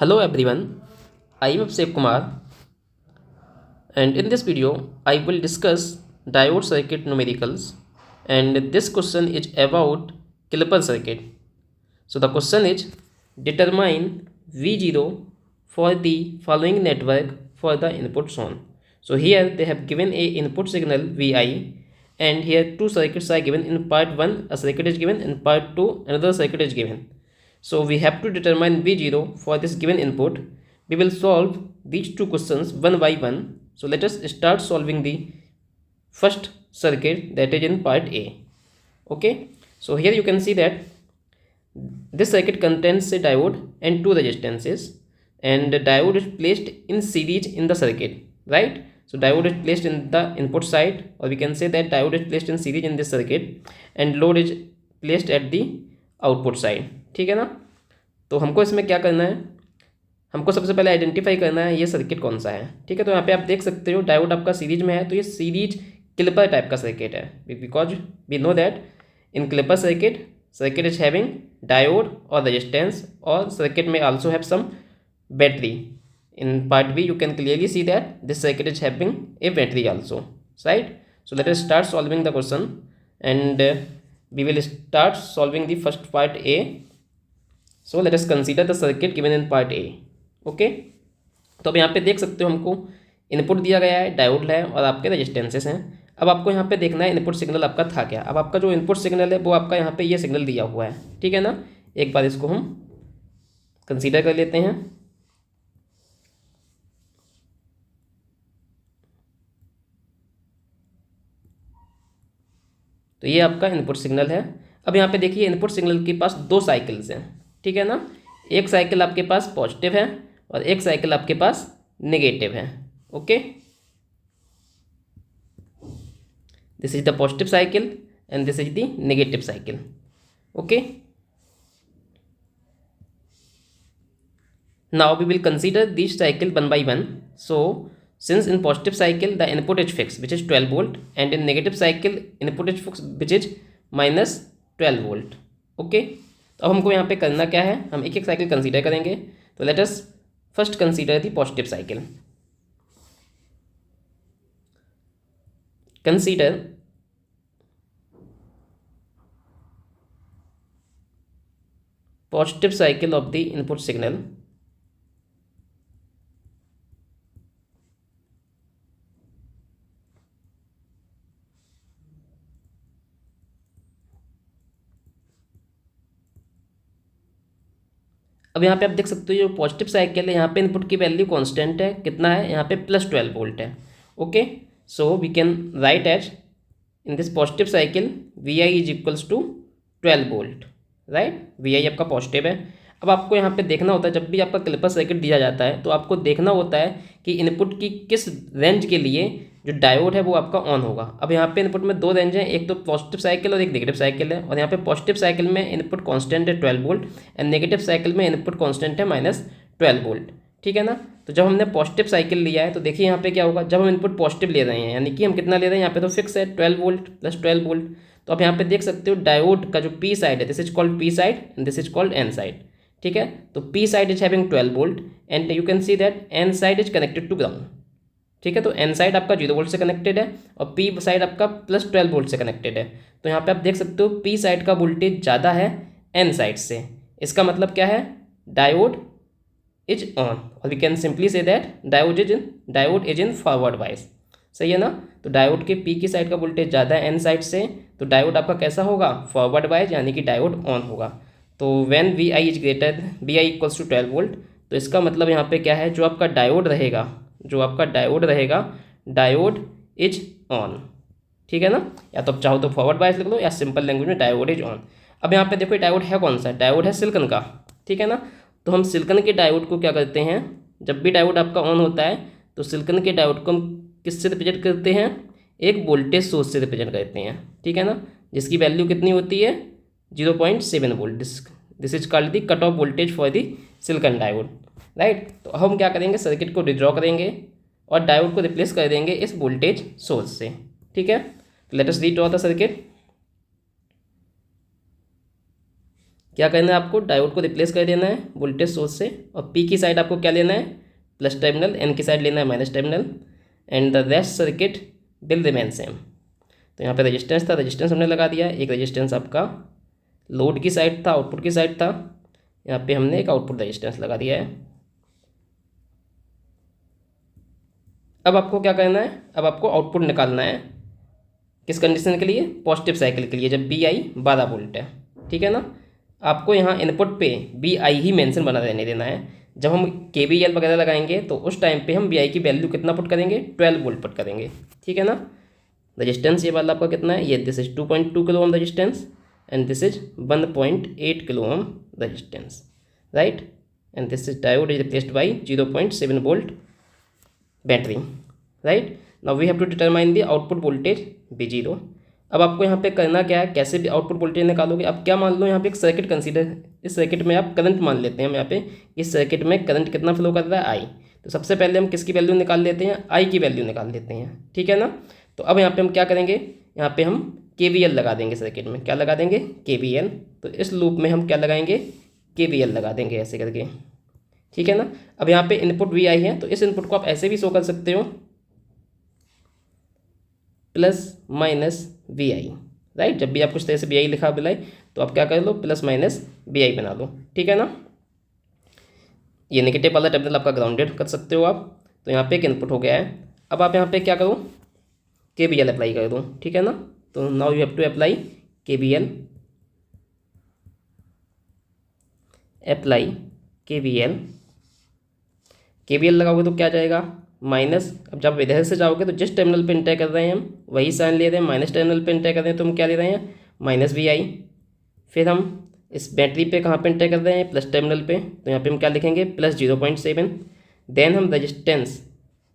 Hello everyone, I am Abhishek Kumar, and in this video I will discuss diode circuit numericals, and this question is about Klepper circuit. So the question is, determine V0 for the following network for the input shown. So here they have given a input signal Vi, and here two circuits are given. In part 1 a circuit is given, in part 2 another circuit is given. So we have to determine V0 for this given input. We will solve these two questions one by one. So let us start solving the first circuit, that is in part A. Okay, so here you can see that this circuit contains a diode and two resistances, and the diode is placed in series in the circuit, right? So diode is placed in the input side, or we can say that diode is placed in series in this circuit, and load is placed at the output side. ठीक है ना. तो हमको इसमें क्या करना है, हमको सबसे पहले आइडेंटिफाई करना है ये सर्किट कौन सा है. ठीक है, तो यहाँ पे आप देख सकते हो डायोड आपका सीरीज में है, तो ये सीरीज क्लिपर टाइप का सर्किट है, because we know that in clipper circuit is having diode और रेजिस्टेंस, और सर्किट में also have some battery. In part B you can clearly see that this circuit is having a battery also, right. So let us start solving the question, and we will start solving the first part A. So let us consider the circuit given in part A. Okay, तो अब यहाँ पे देख सकते हो हमको input दिया गया है, डायोड है और आपके रेजिस्टेंसेस हैं. अब आपको यहाँ पे देखना है इनपुट सिग्नल आपका था क्या. अब आपका जो इनपुट सिग्नल है वो आपका यहाँ पे ये सिग्नल दिया हुआ है. ठीक है ना. एक बार इसको हम कंसीडर कर लेते हैं. तो ये आपका इनपुट सिग्नल है. अब यहाँ पे देखिए इनपुट सिग्नल के पास दो साइकिल्स हैं. ठीक है ना. एक साइकिल आपके पास पॉजिटिव है और एक साइकिल आपके पास नेगेटिव है. Okay, this is the positive cycle and this is the negative cycle. Okay, now we will consider this cycle one by one. So since in positive cycle the input is fixed which is 12 volt, and in negative cycle input is fixed which is minus 12 volt. Okay, तो अब हमको यहाँ पे करना क्या है, हम एक एक साइकिल कंसीडर करेंगे. तो let us first consider the positive cycle. Consider positive cycle of the input signal. अब यहाँ पे आप देख सकते हो जो पॉजिटिव साइकिल है यहाँ पे इनपुट की वैल्यू कांस्टेंट है. कितना है यहाँ पे प्लस 12 वोल्ट है. Okay, so we can write as in this positive cycle V I is equals to 12 volt, right. V I आपका पॉजिटिव है. अब आपको यहाँ पे देखना होता है जब भी आपका क्लिपर सर्किट दिया जाता है तो आपको देखना होता है कि इनपुट की किस रेंज के लिए जो डायोड है वो आपका ऑन होगा. अब यहाँ पे इनपुट में दो रेंज हैं, एक तो पॉजिटिव साइकिल और एक नेगेटिव साइकिल है. और यहाँ पे पॉजिटिव साइकिल में इनपुट कांस्टेंट है 12 वोल्ट एंड नेगेटिव साइकिल में इनपुट कांस्टेंट है माइनस 12 वोल्ट. ठीक है ना. तो जब हमने पॉजिटिव साइकिल लिया है तो देखिए यहाँ पे क्या होगा, जब हम इनपुट पॉजिटिव ले रहे हैं यानी कि हम कितना ले रहे हैं, यहाँ पे तो फिक्स है 12 वोल्ट प्लस 12 वोल्ट. तो आप यहाँ पे देख सकते हो डायोड का जो पी साइड है this is called P side and this is called N side. ठीक है, तो P side is having 12 volt and you can see that N side is connected to ground. ठीक है, तो एन साइड आपका 0 volt से connected है और पी साइड आपका प्लस 12 वोल्ट से कनेक्टेड है. तो यहाँ पे आप देख सकते हो पी साइड का वोल्टेज ज़्यादा है एन साइड से. इसका मतलब क्या है, डायोड इज ऑन, और we can simply say that diode is in forward bias. सही है ना. तो डायोड के पी की साइड का वोल्टेज ज़्यादा है एन साइड से, तो डायोड आपका कैसा होगा, फॉरवर्ड वाइज, यानी कि डायोड ऑन होगा. तो when V I is greater V I equals to 12 volt, तो इसका मतलब यहाँ पे क्या है, जो आपका डायोड रहेगा डायोड इज ऑन. ठीक है ना. या तो आप चाहो तो फॉरवर्ड बायस लिख लो या सिंपल लैंग्वेज में डायोड इज ऑन. अब यहाँ पे देखो डायोड है कौन सा, डायोड है सिलिकॉन का. ठीक है ना. तो हम सिलिकॉन के डायोड को क्या करते हैं, जब भी डायोड आपका ऑन होता है तो सिलिकॉन के डायोड को हम किससे रिप्रेजेंट करते हैं, एक वोल्टेज सोर्स से रिप्रेजेंट करते हैं. ठीक है ना, जिसकी वैल्यू कितनी होती है 0.7 volt. This is called the cut off voltage for the silicon diode, right. तो हम क्या करेंगे, सर्किट को रिड्रॉ करेंगे और डायोड को रिप्लेस कर देंगे इस वोल्टेज सोर्स से. ठीक है, let us redraw the circuit. क्या करना है आपको, डायोड को रिप्लेस कर देना है वोल्टेज सोर्स से, और पी की साइड आपको क्या लेना है, प्लस टर्मिनल, एन की साइड लेना है minus terminal, and the rest circuit will remain same. तो यहाँ पे रेजिस्टेंस था, रेजिस्टेंस हमने लगा दिया, एक रेजिस्टेंस आपका लोड की साइड था, आउटपुट की साइड था, यहाँ पे हमने एक आउटपुट रेजिस्टेंस लगा दिया है। अब आपको क्या करना है, अब आपको आउटपुट निकालना है किस कंडीशन के लिए, पॉजिटिव साइकिल के लिए, जब बी आई 12 वोल्ट है, ठीक है ना। आपको यहाँ इनपुट पे बी आई ही मेंशन बना रहने देना है। जब हम के वी एल वगैरह लगाएंगे तो उस टाइम पे हम बी आई की वैल्यू कितना पुट करेंगे, 12 वोल्ट पुट करेंगे, ठीक है ना। रजिस्टेंस ये वाला आपका कितना है, ये this is 2.2 kilo ohm resistance, and this is 1.8 kilo ohm resistance, right, and this is diode is replaced by 0.7 volt battery, right. Now we have to determine the output voltage V0। अब आपको यहाँ पे करना क्या है, कैसे भी output voltage निकालोगे। अब क्या मान लो यहाँ पे एक सर्किट कंसीडर, इस सर्किट में आप करंट मान लेते हैं, हम यहाँ पे इस सर्किट में करंट कितना फ्लो कर रहा है, आई। तो सबसे पहले हम किसकी वैल्यू निकाल लेते हैं, आई की वैल्यू निकाल लेते हैं, ठीक है ना। तो अब यहाँ पे हम क्या करेंगे, यहाँ पे हम KVL लगा देंगे सर्किट में, क्या लगा देंगे, KVL। तो इस लूप में हम क्या लगाएंगे, KVL लगा देंगे ऐसे करके, ठीक है ना। अब यहाँ पे इनपुट Vi है, तो इस इनपुट को आप ऐसे भी शो कर सकते हो, प्लस माइनस Vi, राइट। जब भी आप कुछ तरह से Vi लिखा बिलाई तो आप क्या कर लो, प्लस माइनस Vi बना लो, ठीक है ना। ये नेगेटिव वाला टर्मिनल आपका ग्राउंडेड कर सकते हो आप। तो यहाँ पे एक इनपुट हो गया है। अब आप यहाँ पे क्या करो, KVL अप्लाई कर दो, ठीक है ना। तो now you have to apply KVL, apply KVL लगाओगे तो क्या जाएगा, माइनस। अब जब इधर से जाओगे तो जिस टर्मिनल पे इंटर कर रहे हैं हम वही साइन ले रहे हैं, माइनस टर्मिनल पे इंटर कर रहे हैं तो हम क्या ले रहे हैं, माइनस Vi। फिर हम इस बैटरी पे कहाँ पे इंटर कर रहे हैं, प्लस टर्मिनल पे, तो यहाँ पे हम क्या लिखेंगे, प्लस 0.7। देन हम रजिस्टेंस,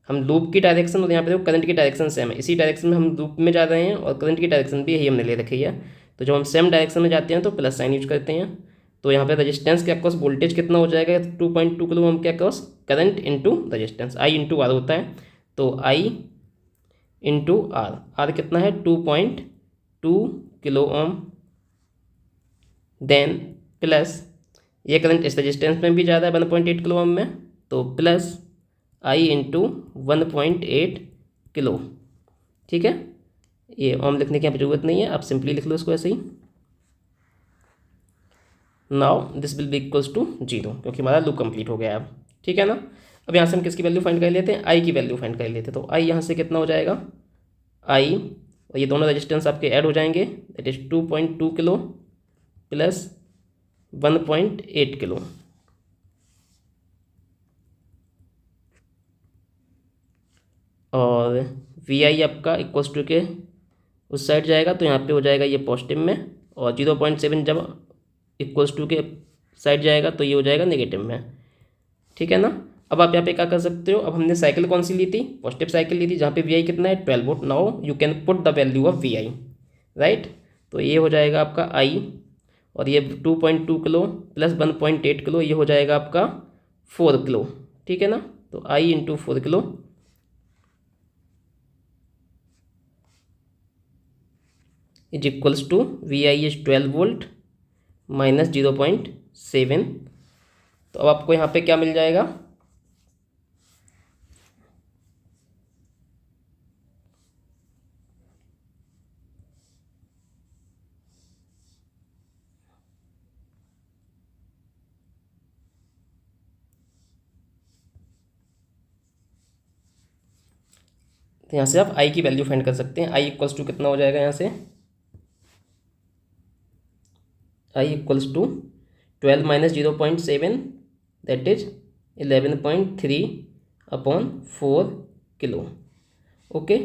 हम लूप की डायरेक्शन और यहाँ पे करंट की डायरेक्शन सेम है, इसी डायरेक्शन में हम लूप में जा रहे हैं और करंट की डायरेक्शन भी यही हमने ले रखी है। तो जब हम सेम डायरेक्शन में जाते हैं तो प्लस साइन यूज करते हैं। तो यहाँ पे रजिस्टेंस के अक्रॉस वोल्टेज कितना हो जाएगा, 2.2 किलो ओम के across current into resistance, I into R होता है। तो I इंटू आर कितना है, 2.2 किलो ओम। देन प्लस ये करंट इस रजिस्टेंस में भी ज़्यादा है 1.8 किलो ओम में, तो प्लस I इंटू 1.8 किलो, ठीक है। ये ओम लिखने की जरूरत नहीं है, आप सिंपली लिख लो इसको ऐसे ही। Now this will be equals to 0, क्योंकि हमारा लूप कंप्लीट हो गया है अब, ठीक है ना। अब यहाँ से हम किसकी वैल्यू फाइंड कर लेते हैं, आई की वैल्यू फाइंड कर लेते हैं। तो आई यहाँ से कितना हो जाएगा, आई, और ये दोनों रजिस्टेंस आपके ऐड हो जाएंगे, that is 2.2 kilo plus 1.8 kilo, और वी आई आपका इक्वल्स टू के उस साइड जाएगा, तो यहाँ पे हो जाएगा ये पॉजिटिव में, और 0.7 जब इक्वल्स टू के साइड जाएगा तो ये हो जाएगा नेगेटिव में, ठीक है ना। अब आप यहाँ पे क्या कर सकते हो, अब हमने साइकिल कौन सी ली थी, पॉजिटिव साइकिल ली थी, जहाँ पे Vi कितना है 12 volt. Now you can put the value of Vi, right. तो ये हो जाएगा आपका I, और ये 2.2 किलो प्लस 1.8 किलो, ये हो जाएगा आपका 4 किलो, ठीक है ना। तो I into 4 kilo is equals to Vi is 12 volt minus 0.7। तो अब आपको यहाँ पे क्या मिल जाएगा, तो यहाँ से आप I की वैल्यू फाइंड कर सकते हैं। I इक्वल्स टू कितना हो जाएगा, यहाँ से I equals to 12 minus 0.7 that is 11.3 upon 4 kilo, okay.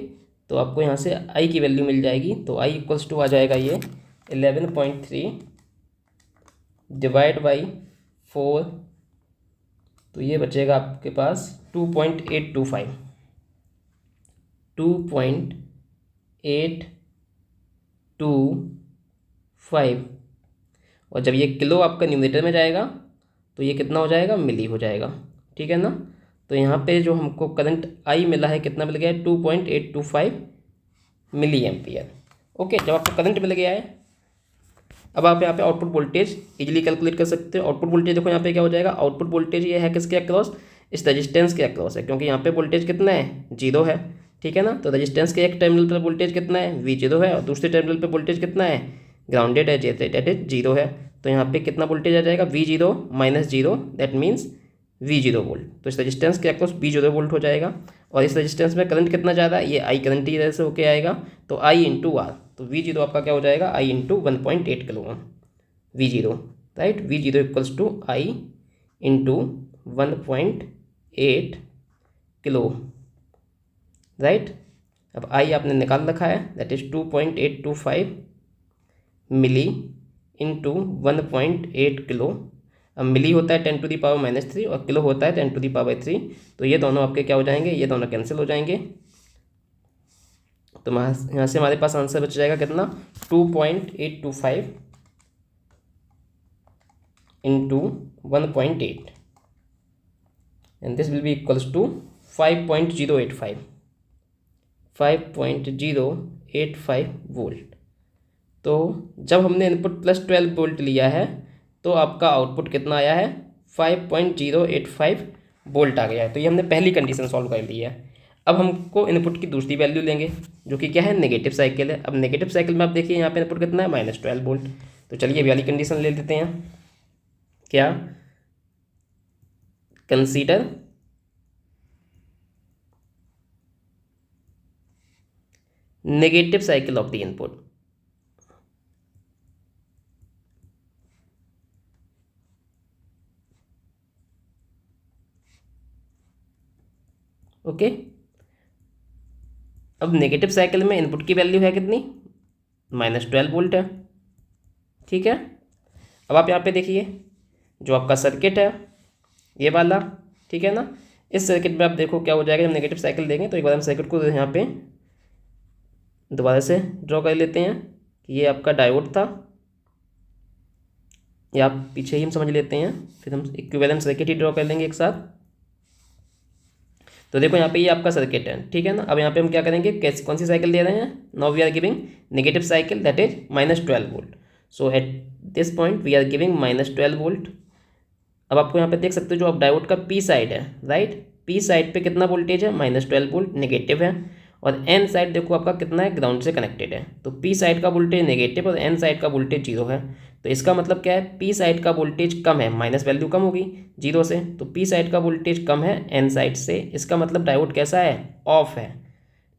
तो आपको यहाँ से I की वैल्यू मिल जाएगी। तो I इक्वल्स टू आ जाएगा ये 11.3 डिवाइड बाई 4, तो ये बचेगा आपके पास 2.825, 2.825। और जब ये किलो आपका न्यूमरेटर में जाएगा तो ये कितना हो जाएगा, मिली हो जाएगा, ठीक है ना। तो यहाँ पे जो हमको करंट I मिला है कितना मिल गया है, 2.825 मिली एम्पियर, ओके। जब आपको करंट मिल गया है अब आप यहाँ पे आउटपुट वोल्टेज इजीली कैलकुलेट कर सकते हो। आउटपुट वोल्टेज देखो यहाँ पे क्या हो जाएगा, आउटपुट वोल्टेज ये है किसके अक्रॉस, इस रजिस्टेंस के अक्रॉस है, क्योंकि यहाँ पे वोल्टेज कितना है, 0 है, ठीक है ना। तो रजिस्टेंस के एक टर्मिनल पर वोल्टेज कितना है, V0 है, और दूसरे टर्मिनल पर वोल्टेज कितना है, ग्राउंडेड है, डेट इज 0 है। तो यहाँ पे कितना वोल्टेज आ जाएगा, V0 minus 0, that means V0 volt. तो इस रजिस्टेंस के अक्रॉस V0 वोल्ट हो जाएगा। और इस रजिस्टेंस में करंट कितना ज़्यादा है, ये I करंट ही इधर से होके आएगा, तो I इंटू आर, तो V0 आपका क्या हो जाएगा, I into 1.8 kilo ohm V0, right. V0 equals to I into 1.8 kilo, right. अब I आपने निकाल रखा है, that is 2.825 milli into 1.8 kilo. अब मिली होता है 10⁻³ और किलो होता है 10⁻3, तो ये दोनों आपके क्या हो जाएंगे, ये दोनों कैंसिल हो जाएंगे। तो यहाँ से हमारे पास आंसर बच जाएगा कितना, 2.825 into 1.8 and this will be equals to 5.085 volt. तो जब हमने इनपुट प्लस 12 वोल्ट लिया है तो आपका आउटपुट कितना आया है, 5.085 वोल्ट आ गया है। तो ये हमने पहली कंडीशन सॉल्व कर ली है। अब हमको इनपुट की दूसरी वैल्यू लेंगे जो कि क्या है, नेगेटिव साइकिल है। अब नेगेटिव साइकिल में आप देखिए यहाँ पे इनपुट कितना है, -12 वोल्ट। तो चलिए अभी वाली कंडीशन ले लेते हैं, क्या, consider negative cycle of the input. Okay, अब नेगेटिव साइकिल में इनपुट की वैल्यू है कितनी, -12 वोल्ट है, ठीक है। अब आप यहाँ पे देखिए जो आपका सर्किट है ये वाला, ठीक है ना। इस सर्किट में आप देखो क्या हो जाएगा, जब नेगेटिव साइकिल देंगे तो एक बार हम सर्किट को यहाँ पे दोबारा से ड्रॉ कर लेते हैं कि ये आपका डायोड था, या आप पीछे ही हम समझ लेते हैं, फिर हम इक्विवेलेंट सर्किट ही ड्रॉ कर लेंगे एक साथ। तो देखो यहाँ पे ये आपका सर्किट है, ठीक है ना। अब यहाँ पे हम क्या करेंगे, कैसे कौन सी साइकिल दे रहे हैं, now we are giving negative cycle that is -12 volt. So at this point we are giving -12 volt. अब आपको यहाँ पे देख सकते हो जो आप डायोड का पी साइड है, राइट, पी साइड पे कितना वोल्टेज है, -12 वोल्ट, नेगेटिव है। और एन साइड देखो आपका कितना है, ग्राउंड से कनेक्टेड है। तो पी साइड का वोल्टेज नेगेटिव और एन साइड का वोल्टेज 0 है। तो इसका मतलब क्या है, पी साइड का वोल्टेज कम है, माइनस वैल्यू कम होगी 0 से, तो पी साइड का वोल्टेज कम है एन साइड से। इसका मतलब डायोड कैसा है, ऑफ है,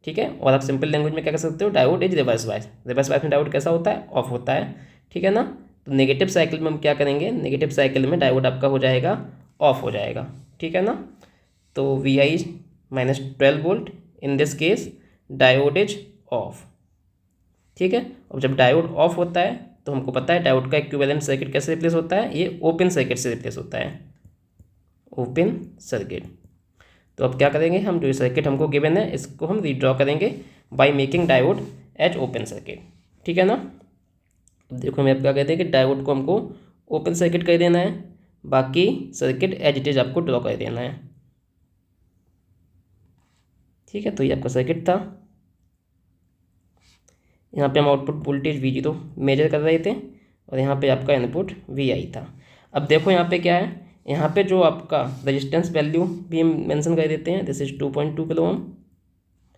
ठीक है। और आप सिंपल लैंग्वेज में क्या कह सकते हो, diode is reverse bias. Reverse bias में डायोड कैसा होता है, ऑफ होता है, ठीक है ना। तो नेगेटिव साइकिल में हम क्या करेंगे, नेगेटिव साइकिल में डायोड आपका हो जाएगा, ऑफ हो जाएगा, ठीक है ना। तो V I is -12 volt, in this case diode is off, ठीक है। और जब डायोड ऑफ होता है तो हमको पता है डायोड का इक्विवेलेंट सर्किट कैसे रिप्लेस होता है, ये ओपन सर्किट से रिप्लेस होता है, ओपन सर्किट। तो अब क्या करेंगे हम, जो सर्किट हमको गिवन है इसको हम रीड्रॉ करेंगे by making diode as open circuit, ठीक है ना। अब देखो हम क्या कहते हैं कि डायोड को हमको ओपन सर्किट कर देना है, बाकी सर्किट एज इट इज आपको ड्रॉ कर देना है, ठीक है। तो ये आपका सर्किट था। यहाँ पे हम आउटपुट वोल्टेज V0 मेजर कर रहे थे और यहाँ पे आपका इनपुट VI था। अब देखो यहाँ पे क्या है, यहाँ पे जो आपका रेजिस्टेंस वैल्यू भी हम मेंशन कर देते हैं, this is 2.2 kilo ohm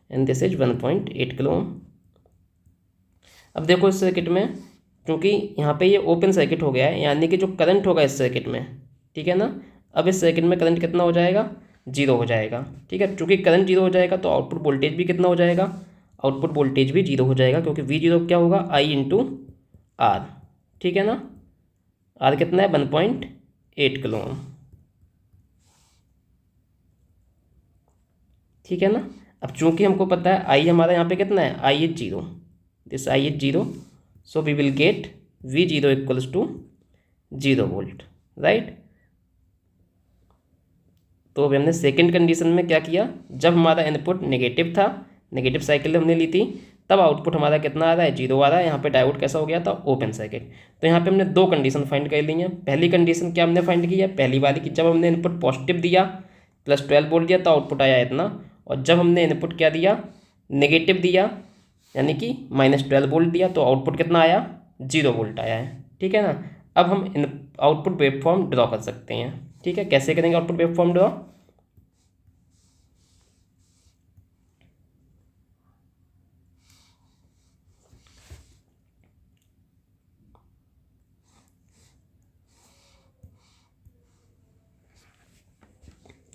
and this is 1.8 kilo ओम। अब देखो इस सर्किट में क्योंकि यहाँ पे ये ओपन सर्किट हो गया है, यानी कि जो करंट होगा इस सर्किट में, ठीक है ना। अब इस सर्किट में करंट कितना हो जाएगा, 0 हो जाएगा, ठीक है। चूँकि करंट 0 हो जाएगा तो आउटपुट वोल्टेज भी कितना हो जाएगा, आउटपुट वोल्टेज भी 0 हो जाएगा, क्योंकि V0 क्या होगा, I इंटू R, ठीक है ना। R कितना है, 1.8 किलो ओम, ठीक है ना। अब चूंकि हमको पता है I हमारा यहाँ पे कितना है, I is 0, this I is 0, so we will get V0 equals to 0 volt, right. तो अभी हमने सेकेंड कंडीशन में क्या किया, जब हमारा इनपुट नेगेटिव था, नेगेटिव साइकिल हमने ली थी, तब आउटपुट हमारा कितना आ रहा है, 0 आ रहा है। यहाँ पे डायोड कैसा हो गया था, ओपन सर्किट। तो यहाँ पे हमने 2 कंडीशन फाइंड कर ली हैं। पहली कंडीशन क्या हमने फाइंड की है, पहली वाली कि जब हमने इनपुट पॉजिटिव दिया, +12 वोल्ट दिया, तो आउटपुट आया इतना। और जब हमने इनपुट क्या दिया, नेगेटिव दिया, यानी कि -12 वोल्ट दिया, तो आउटपुट कितना आया, 0 वोल्ट आया है, ठीक है ना। अब हम इन आउटपुट वेवफॉर्म ड्रॉ कर सकते हैं। ठीक है, कैसे करेंगे आउटपुट वेवफॉर्म ड्रॉ?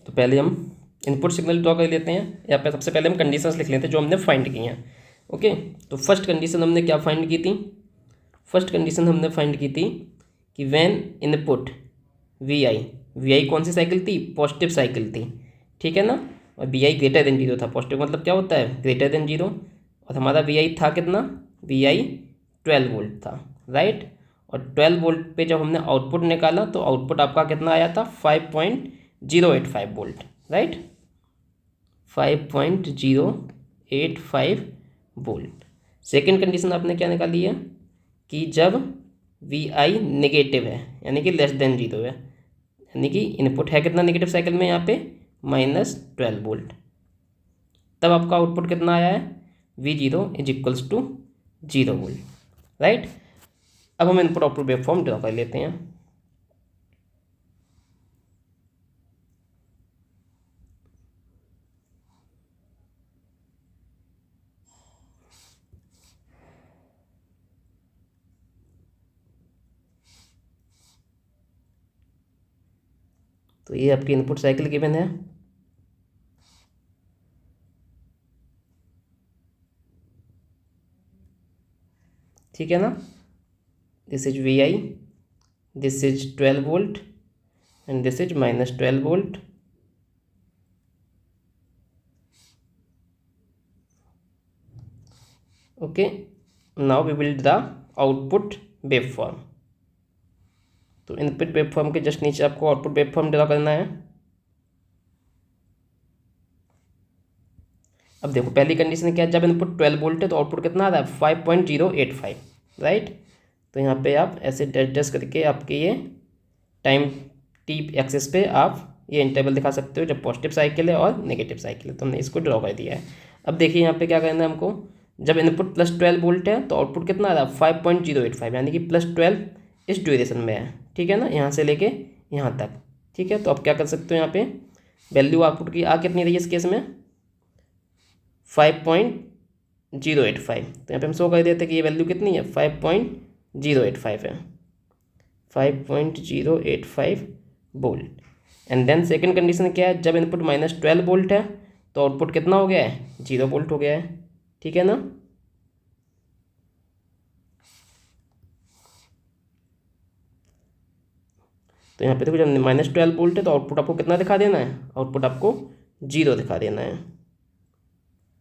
तो पहले हम इनपुट सिग्नल ड्रॉ कर लेते हैं। यहाँ पे सबसे पहले हम कंडीशंस लिख लेते हैं जो हमने फाइंड की हैं। ओके, तो फर्स्ट कंडीशन हमने क्या फाइंड की थी? फर्स्ट कंडीशन हमने फाइंड की थी कि व्हेन इनपुट वी आई कौन सी साइकिल थी? पॉजिटिव साइकिल थी, ठीक है ना। और V I greater than zero था। पॉजिटिव मतलब क्या होता है? Greater than zero. और हमारा वी आई था कितना? वी आई 12 वोल्ट था, राइट। और 12 वोल्ट पे जब हमने आउटपुट निकाला तो आउटपुट आपका कितना आया था? 5.085 volt, right. 5.085 volt. Second condition आपने क्या निकाली है कि जब वी आई नेगेटिव है, यानी कि लेस देन जीरो है, यानी कि इनपुट है कितना नेगेटिव साइकिल में यहाँ पे? -12 वोल्ट। तब आपका आउटपुट कितना आया है? V0 is equals to 0 volt, right. अब हम इनपुट आउटपुट वेवफॉर्म ड्रॉ कर लेते हैं। तो ये आपकी इनपुट साइकिल गिवन है। ठीक है ना। This is V I, this is 12 volt and this is -12 volt. Okay, now we will the output waveform. तो इनपुट वेवफॉर्म के जस्ट नीचे आपको आउटपुट वेवफॉर्म ड्रा करना है। अब देखो पहली कंडीशन क्या है? जब इनपुट 12 वोल्ट है तो आउटपुट कितना आ रहा है? 5.085, राइट। तो यहाँ पे आप ऐसे डैश डैश करके आपके ये टाइम टी एक्सेस पे आप ये इंटरवल दिखा सकते हो जब पॉजिटिव साइकिल है और नेगेटिव साइकिल है। तो हमने इसको ड्रॉ कर दिया है। अब देखिए यहाँ पे क्या करना है हमको। जब इनपुट +12 वोल्ट है तो आउटपुट कितना आ रहा है? 5.085, यानी कि +12 इस ड्यूरेशन में है, ठीक है ना, यहाँ से लेके यहाँ तक। ठीक है, तो आप क्या कर सकते हो यहाँ पे वैल्यू आउटपुट की आ कितनी रही है इस केस में? 5.085। तो यहाँ पे हम शो कर देते हैं कि ये वैल्यू कितनी है? 5.085 है, 5.085 volt. And then second condition क्या है? जब इनपुट -12 वोल्ट है तो आउटपुट कितना हो गया है? 0 वोल्ट हो गया है, ठीक है ना। तो यहाँ पे देखो जब -12 वोल्ट है तो आउटपुट आपको कितना दिखा देना है? आउटपुट आपको 0 दिखा देना है,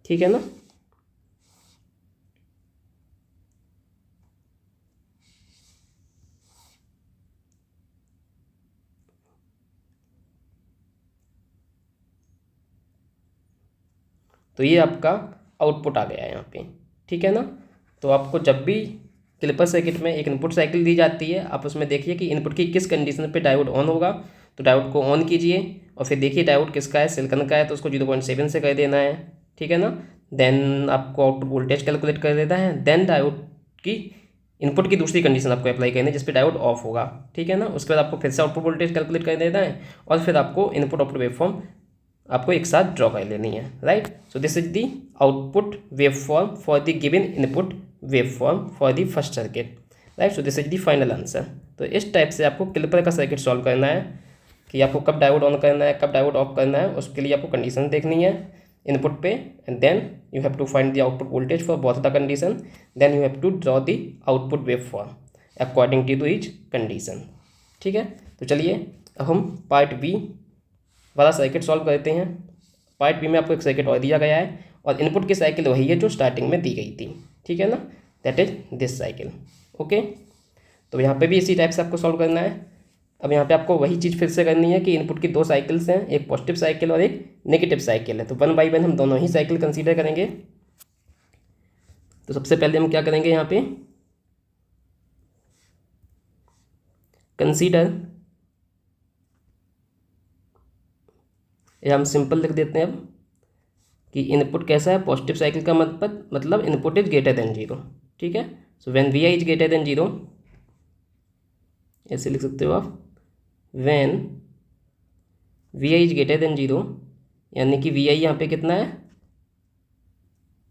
ठीक है ना। तो ये आपका आउटपुट आ गया है यहाँ पे, ठीक है ना। तो आपको जब भी क्लिपर सर्किट में एक इनपुट साइकिल दी जाती है, आप उसमें देखिए कि इनपुट की किस कंडीशन पे डायोड ऑन होगा। तो डायोड को ऑन कीजिए और फिर देखिए डायोड किसका है? सिलिकॉन का है, तो उसको 0.7 से कर देना है, ठीक है ना। देन आपको आउटपुट वोल्टेज कैलकुलेट कर देना है। देन डायोड की इनपुट की दूसरी कंडीशन आपको अप्लाई करनी है जिस पे डायोड ऑफ होगा, ठीक है ना। उसके बाद आपको फिर से आउटपुट वोल्टेज कैलकुलेट कर देना है और फिर आपको इनपुट आउटपुट वेवफॉर्म आपको एक साथ ड्रॉ कर लेनी है, right. So this is the output waveform for the given input waveform for the first circuit, right. So this is the final answer. तो इस टाइप से आपको क्लिपर का सर्किट सॉल्व करना है कि आपको कब डायोड ऑन करना है, कब डायोड ऑफ करना है। उसके लिए आपको कंडीशन देखनी है इनपुट पे and then you have to find the output voltage for both the condition. Then you have to draw the output waveform according to each condition, ठीक है। तो चलिए अब हम पार्ट बी वाला सर्किट सॉल्व करते हैं। पार्ट बी में आपको एक सर्किट और दिया गया है और इनपुट की साइकिल वही है जो स्टार्टिंग में दी गई थी, ठीक है ना। That is this cycle, okay. तो यहाँ पे भी इसी टाइप से आपको सॉल्व करना है। अब यहाँ पे आपको वही चीज़ फिर से करनी है कि इनपुट की दो साइकिल्स हैं, एक पॉजिटिव साइकिल और एक नेगेटिव साइकिल है। तो 1 बाई 1 हम दोनों ही साइकिल कंसीडर करेंगे। तो सबसे पहले हम क्या करेंगे यहाँ पे कंसीडर, या हम सिंपल लिख देते हैं अब कि इनपुट कैसा है? पॉजिटिव साइकिल का मतलब इनपुट इज ग्रेटर देन 0, ठीक है। So when V I is greater than 0 ऐसे लिख सकते हो आप, when V I is greater than 0, यानी कि वी आई यहाँ पे कितना है,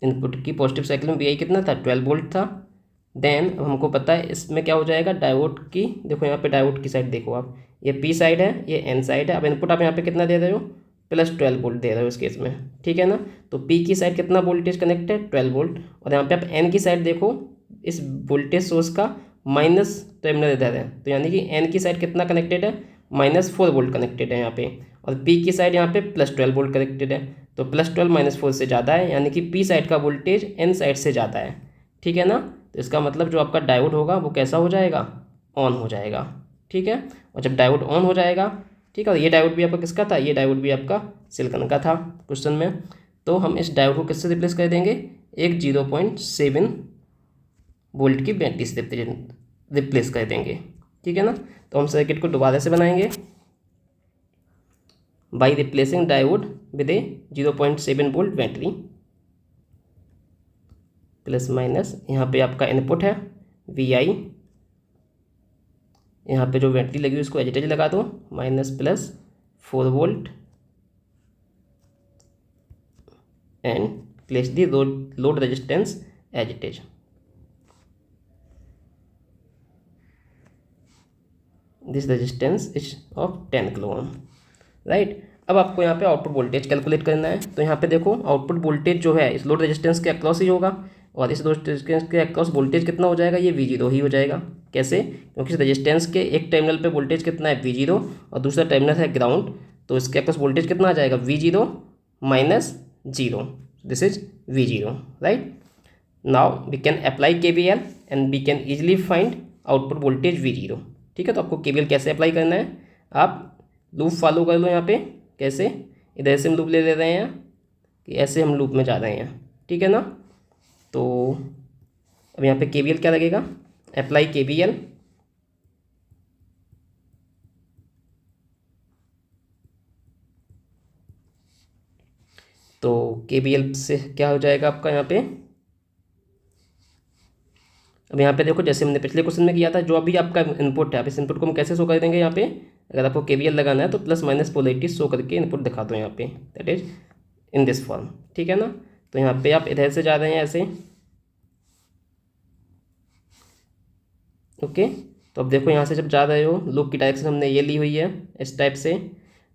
इनपुट की पॉजिटिव साइकिल में वी आई कितना था, 12 वोल्ट था। देन हमको पता है इसमें क्या हो जाएगा, डायोड की, देखो यहाँ पे डायोड की साइड देखो आप, ये पी साइड है, ये एन साइड है। अब इनपुट आप यहाँ पे कितना दे रहे हो, +12 वोल्ट दे रहे हो इस केस में, ठीक है ना। तो पी की साइड कितना वोल्टेज कनेक्ट है, 12 वोल्ट। और यहाँ पे आप एन की साइड देखो, इस वोल्टेज सोर्स का माइनस टर्मिनल इधर है, तो यानी कि एन की साइड कितना कनेक्टेड है, -4 वोल्ट कनेक्टेड है यहाँ पे। और पी की साइड यहाँ पे +12 वोल्ट कनेक्टेड है, तो +12 -4 से ज़्यादा है, यानी कि पी साइड का वोल्टेज एन साइड से ज़्यादा है, ठीक है ना। तो इसका मतलब जो आपका डायोड होगा वो कैसा हो जाएगा, ऑन हो जाएगा, ठीक है। और जब डायोड ऑन हो जाएगा, ठीक है, और ये डायोड भी आपका किसका था, ये डायोड भी आपका सिलिकॉन का था क्वेश्चन में। तो हम इस डायोड को किससे रिप्लेस कर देंगे, एक 0.7 वोल्ट की बैटरी से रिप्लेस कर देंगे, ठीक है ना। तो हम सर्किट को दोबारा से बनाएंगे by replacing diode with A 0.7 volt battery, plus minus, यहाँ पे आपका इनपुट है वी आई, यहाँ पे जो बैटरी लगी उसको एज इट इज लगा दो, -+4 volt, and place the load resistance as it is. This resistance is of 10 kilo ohm, right. अब आपको यहाँ पे आउटपुट वोल्टेज कैलकुलेट करना है। तो यहाँ पे देखो आउटपुट वोल्टेज जो है इस लोड रेजिस्टेंस के अक्रॉस ही होगा, और इस लोड रेजिस्टेंस के अक्रॉस वोल्टेज कितना हो जाएगा, ये V0 ही हो जाएगा। कैसे, क्योंकि इस रेजिस्टेंस के एक टर्मिनल पे वोल्टेज कितना है, V0, और दूसरा टर्मिनल है ग्राउंड, तो इसके अक्रॉस वोल्टेज कितना आ जाएगा, V0 -0, this is V0, right. Now we can apply KVL and we can easily find output voltage V0, ठीक है। तो आपको KVL कैसे अप्लाई करना है, आप लूप फॉलो कर लो यहाँ पे, कैसे, इधर से हम लूप ले रहे हैं कि ऐसे हम लूप में जा रहे हैं, ठीक है ना। तो अब यहाँ पे KVL क्या लगेगा, अप्लाई KVL, तो KVL से क्या हो जाएगा आपका यहाँ पे, अब यहाँ पे देखो जैसे हमने पिछले क्वेश्चन में किया था, जो अभी आपका इनपुट है, आप इस इनपुट को हम कैसे शो कर देंगे, यहाँ पे अगर आपको KVL लगाना है तो +- पोलैरिटी शो करके इनपुट दिखा दो यहाँ पे, that is in this form, ठीक है ना। तो यहाँ पे आप इधर से जा रहे हैं ऐसे, ओके। तो अब देखो यहाँ से जब जा रहे हो, लूप की डायरेक्शन हमने ये ली हुई है इस टाइप से,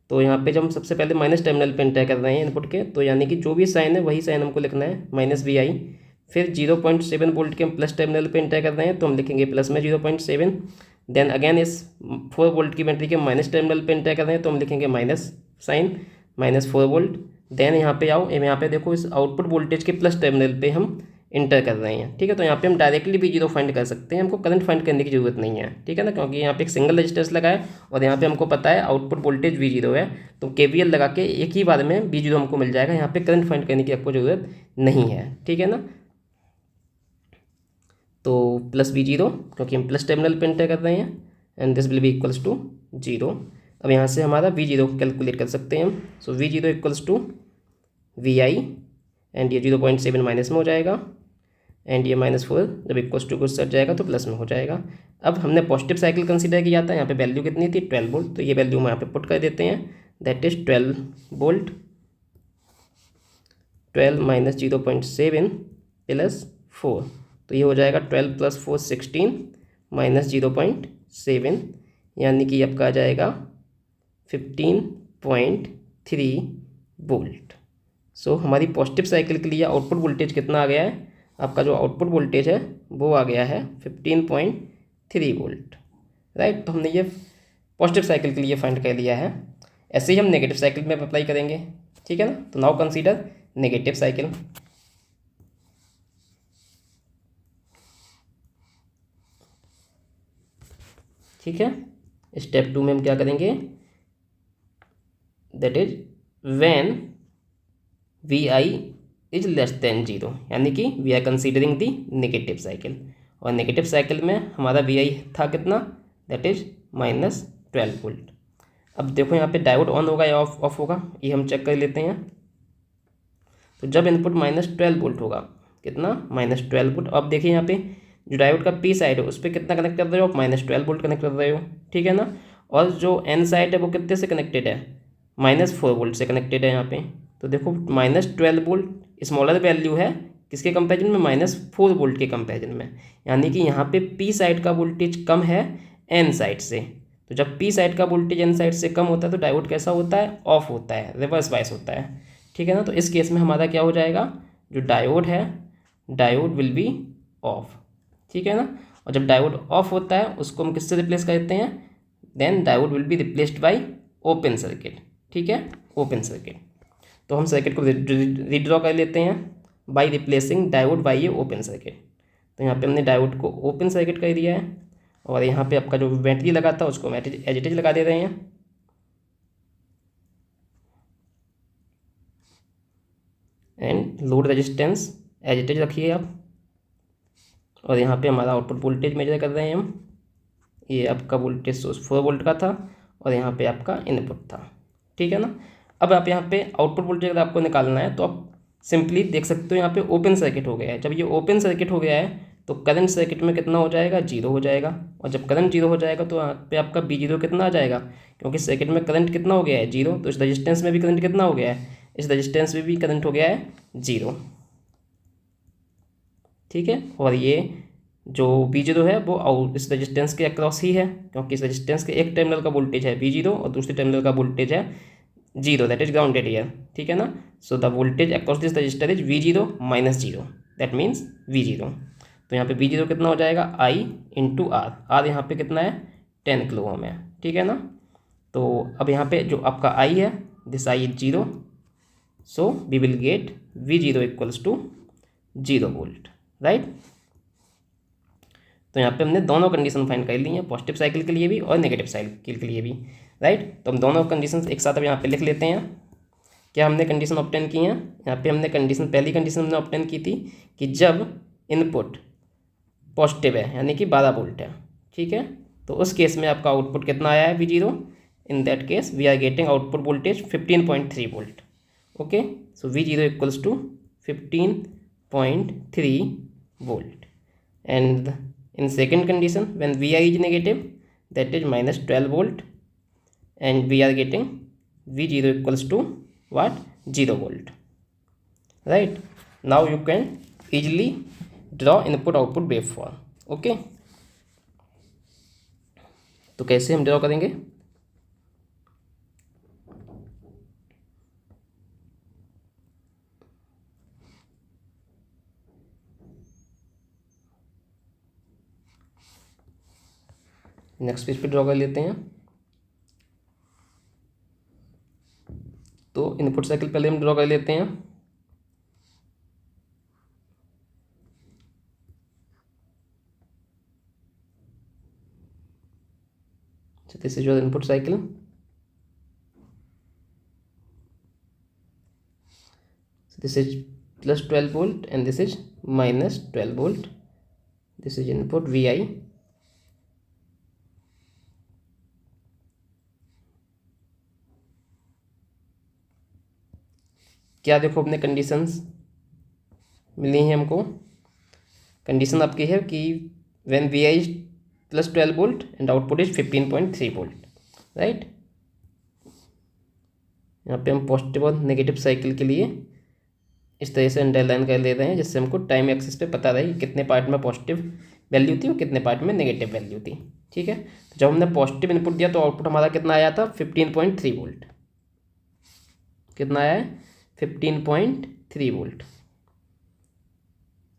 तो यहाँ पे जब हम सबसे पहले माइनस टर्मिनल पे एंटर कर रहे हैं इनपुट के, तो यानी कि जो भी साइन है वही साइन हमको लिखना है, -VI। फिर 0.7 वोल्ट के हम प्लस टर्मिनल पे एंटर कर रहे हैं, तो हम लिखेंगे प्लस में 0.7। देन अगेन इस 4 वोल्ट की बैटरी के माइनस टर्मिनल पे एंटर कर रहे हैं, तो हम लिखेंगे माइनस साइन, -4 वोल्ट। देन यहाँ पे आओ, यहाँ पे देखो इस आउटपुट वोल्टेज के प्लस टर्मिनल पे हम इंटर कर रहे हैं, ठीक है। तो यहाँ पे हम डायरेक्टली V0 फाइंड कर सकते हैं, हमको करंट फाइंड करने की जरूरत नहीं है, ठीक है ना, क्योंकि यहाँ पे एक सिंगल रजिस्टेंस लगा है और यहाँ पे हमको पता है आउटपुट वोल्टेज V0 है। तो KVL लगा के एक ही बार में V0 हमको मिल जाएगा, यहाँ पे करंट फाइंड करने की आपको जरूरत नहीं है, ठीक है ना। तो +V0, क्योंकि हम प्लस टर्मिनल पे एंटर कर रहे हैं, and this will be equals to 0। अब यहाँ से हमारा V0 कैलकुलेट कर सकते हैं हम। So V0 equals to VI, and ये 0.7 माइनस में हो जाएगा, एंड ये -4 जब इक्वल्स टू को सट जाएगा तो प्लस में हो जाएगा। अब हमने पॉजिटिव साइकिल कंसीडर किया था, यहाँ पे वैल्यू कितनी थी, 12 वोल्ट, तो ये वैल्यू हम यहाँ पे पुट कर देते हैं, दैट इज 12 वोल्ट, 12 - 0.7 + 4, तो ये हो जाएगा 12 + 4 16 -0.7, यानी कि आपका आ जाएगा 15.3 वोल्ट। सो हमारी पॉजिटिव साइकिल के लिए आउटपुट वोल्टेज कितना आ गया है, आपका जो आउटपुट वोल्टेज है वो आ गया है 15.3 वोल्ट, राइट। तो हमने ये पॉजिटिव साइकिल के लिए फाइंड कर लिया है। ऐसे ही हम नेगेटिव साइकिल में अप्लाई करेंगे, ठीक है ना। तो नाउ कंसीडर नेगेटिव साइकिल, ठीक है। स्टेप 2 में हम क्या करेंगे, that is when VI is <0, यानी कि we are considering the negative cycle, और नेगेटिव साइकिल में हमारा VI था कितना, दैट इज -12 वोल्ट। अब देखो यहाँ पे डायोड ऑन होगा या ऑफ होगा, ये हम चेक कर लेते हैं। तो जब इनपुट -12 वोल्ट होगा, कितना, -12 वोल्ट। अब देखिए यहाँ पे जो डायोड का पी साइड है उस पर कितना कनेक्ट कर रहे हो आप, -12 वोल्ट कनेक्ट कर रहे हो, ठीक है ना। और जो एन साइड है वो कितने से कनेक्टेड है, -4 वोल्ट से कनेक्टेड है यहाँ पे। तो देखो -12 वोल्ट स्मॉलर वैल्यू है किसके कंपेरिजन में, -4 वोल्ट के कंपेरिजन में, यानी कि यहाँ पे पी साइड का वोल्टेज कम है एन साइड से। तो जब पी साइड का वोल्टेज एन साइड से कम होता है तो डायोड कैसा होता है, ऑफ होता है, रिवर्स बायस होता है, ठीक है ना। तो इस केस में हमारा क्या हो जाएगा, जो डायोड है, डायोड विल बी ऑफ, ठीक है ना। और जब डायोड ऑफ होता है उसको हम किससे रिप्लेस करते हैं, then diode will be replaced by open circuit, ठीक है, ओपन सर्किट। तो हम सर्किट को रीड्रॉ कर लेते हैं बाय रिप्लेसिंग डायोड बाय ये ओपन सर्किट। तो यहाँ पे हमने डायोड को ओपन सर्किट कर दिया है और यहाँ पे आपका जो बैटरी लगा था उसको हम एज इट इज लगा दे रहे हैं। And load resistance as it is रखिए आप। और यहाँ पे हमारा आउटपुट वोल्टेज मेजर कर रहे हैं हम, ये आपका वोल्टेज सोर्स 4 वोल्ट का था और यहाँ पे आपका इनपुट था, ठीक है ना। अब आप यहाँ पे आउटपुट वोल्टेज अगर आपको निकालना है तो आप सिंपली देख सकते हो यहाँ पे ओपन सर्किट हो गया है। जब ये ओपन सर्किट हो गया है तो करंट सर्किट में कितना हो जाएगा, 0 हो जाएगा। और जब करंट 0 हो जाएगा तो यहाँ पे आपका B0 कितना आ जाएगा, क्योंकि सर्किट में करंट कितना हो गया है, 0। तो इस रजिस्टेंस में भी करंट कितना हो गया है, इस रजिस्टेंस में भी करंट हो गया है 0, ठीक है। और ये जो B0 है वो आउट इस रजिस्टेंस के अक्रॉस ही है, क्योंकि इस रजिस्टेंस के एक टर्मिनल का वोल्टेज है B0 और दूसरे टर्मिनल का वोल्टेज है 0, दैट इज ग्राउंडेड हियर, ठीक है ना। So the voltage across this register is V0 -0, that means V0। तो यहाँ पे V0 कितना हो जाएगा, I × R। R यहाँ पे कितना है, 10 किलो ओम है, ठीक है ना। तो अब यहाँ पे जो आपका I है, this I is 0, so we will get V0 = 0 volt, right. तो यहाँ पे हमने दोनों कंडीशन फाइंड कर ली हैं, पॉजिटिव साइकिल के लिए भी और नेगेटिव साइकिल के लिए भी, राइट। तो हम दोनों कंडीशन एक साथ अब यहाँ पे लिख लेते हैं। क्या हमने कंडीशन ऑब्टेन की हैं, यहाँ पे हमने कंडीशन, पहली कंडीशन हमने ऑब्टेन की थी कि जब इनपुट पॉजिटिव है यानी कि 12 वोल्ट है, ठीक है, तो उस केस में आपका आउटपुट कितना आया है, V0। In that case we are getting output voltage 15.3 volt, okay. So V0 = 15.3 volt. And in second condition when Vi is negative, that is -12 volt, and we are getting V0 = what, 0 volt, right. Now you can easily draw input output waveform, okay। तो कैसे हम draw करेंगे, next page पे draw कर लेते हैं। तो input cycle पहले हम ड्रॉ कर लेते हैं। So this is your input cycle. So this is +12 volt and this is -12 volt. This is input Vi. क्या देखो अपने कंडीशंस मिली हैं हमको। कंडीशन आपकी है कि when Vi is +12 volt and output is 15.3 volt, right. यहाँ पे हम पॉजिटिव और नेगेटिव साइकिल के लिए इस तरह से अंडरलाइन कर ले रहे हैं जिससे हमको टाइम एक्सिस पे पता रहे कि कितने पार्ट में पॉजिटिव वैल्यू थी और कितने पार्ट में नेगेटिव वैल्यू थी, ठीक है। तो जब हमने पॉजिटिव इनपुट दिया तो आउटपुट हमारा कितना आया था, 15.3 वोल्ट। कितना आया है, 15.3 volt.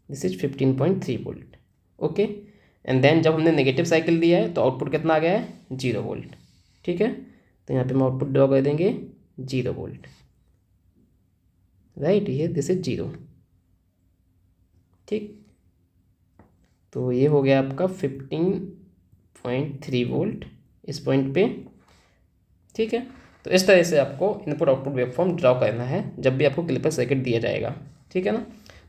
This is 15.3 volt, okay. And then जब हमने नेगेटिव साइकिल दिया है तो आउटपुट कितना आ गया है, 0 वोल्ट, ठीक है। तो यहाँ पे हम आउटपुट ड्रॉ कर देंगे 0 वोल्ट, राइट। ये दिस इज 0, ठीक। तो ये हो गया आपका 15.3 वोल्ट इस पॉइंट पे, ठीक है। तो इस तरह से आपको इनपुट आउटपुट वेवफॉर्म ड्रॉ करना है जब भी आपको क्लिपर सर्किट दिया जाएगा, ठीक है ना।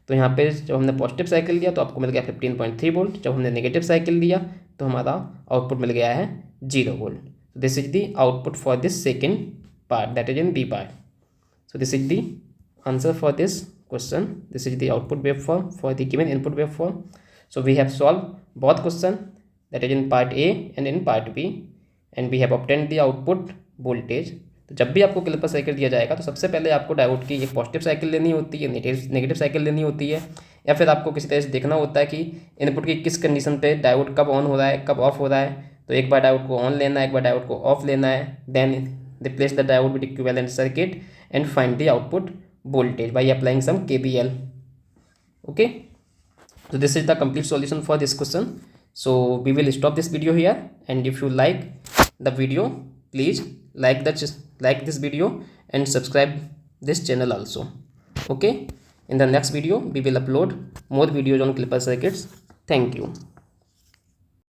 तो यहाँ पे जब हमने पॉजिटिव साइकिल लिया तो आपको मिल गया 15.3 वोल्ट, जब हमने नेगेटिव साइकिल लिया तो हमारा आउटपुट मिल गया है 0 volt. This is the output for this second part, that is in B part. So this is the answer for this question. This is the output waveform for the given input waveform. So we have solved both question, that is in part A and in part B, and we have obtained the output voltage. तो जब भी आपको caliper cycle दिया जाएगा तो सबसे पहले आपको डायोड की एक पॉजिटिव साइकिल लेनी होती है, नेगेटिव साइकिल लेनी होती है, या फिर आपको किसी तरह से देखना होता है कि इनपुट की किस कंडीशन पे डायोड कब ऑन हो रहा है कब ऑफ हो रहा है। तो एक बार डायोड को ऑन लेना है, एक बार डायोड को ऑफ लेना है, then replace the diode with equivalent circuit and find the output voltage by applying some KVL. Okay, so this is the complete solution for this question. So we will stop this video here, and if you like the video, please like this video and subscribe this channel also. Okay, in the next video we will upload more videos on Clipper circuits. Thank you.